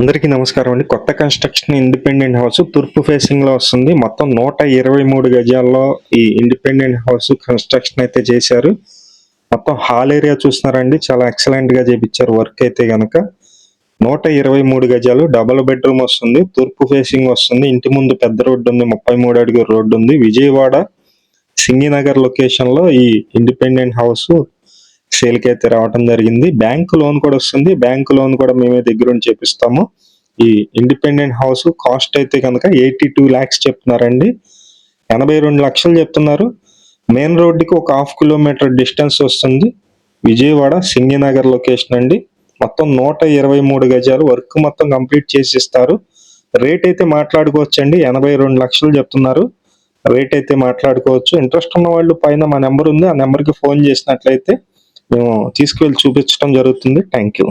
అందరికీ నమస్కారం అండి. కొత్త కన్స్ట్రక్షన్ ఇండిపెండెంట్ హౌస్ తూర్పు ఫేసింగ్ లో వస్తుంది. మొత్తం 123 గజాల్లో ఈ ఇండిపెండెంట్ హౌస్ కన్స్ట్రక్షన్ అయితే చేశారు. మొత్తం హాల్ ఏరియా చూస్తున్నారండి, చాలా ఎక్సలెంట్ గా చేపించారు వర్క్ అయితే గనక. 123 గజాలు, డబుల్ బెడ్రూమ్ వస్తుంది, తూర్పు ఫేసింగ్ వస్తుంది. ఇంటి ముందు పెద్ద రోడ్డు ఉంది, 33 అడుగుల రోడ్డు ఉంది. విజయవాడ సింగినగర్ లొకేషన్ లో ఈ ఇండిపెండెంట్ హౌస్ సేల్ కి అయితే రావడం జరిగింది. బ్యాంక్ లోన్ కూడా వస్తుంది, బ్యాంక్ లోన్ కూడా మేమే దగ్గరుండి చేపిస్తాము. ఈ ఇండిపెండెంట్ హౌస్ కాస్ట్ అయితే కనుక 82 lakhs చెప్తున్నారండి. 82 లక్షలు చెప్తున్నారు. మెయిన్ రోడ్డుకి ఒక 1/2 కిలోమీటర్ డిస్టెన్స్ వస్తుంది. విజయవాడ సింగినగర్ లొకేషన్ అండి. మొత్తం 123 గజాలు, వర్క్ మొత్తం కంప్లీట్ చేసి ఇస్తారు. రేట్ అయితే మాట్లాడుకోవచ్చు అండి. 82 లక్షలు చెప్తున్నారు. రేట్ అయితే మాట్లాడుకోవచ్చు. ఇంట్రెస్ట్ ఉన్న వాళ్ళు పైన మా నెంబర్ ఉంది, ఆ నెంబర్కి ఫోన్ చేసినట్లయితే మేము తీసుకువెళ్ళి చూపించడం జరుగుతుంది. Thank you.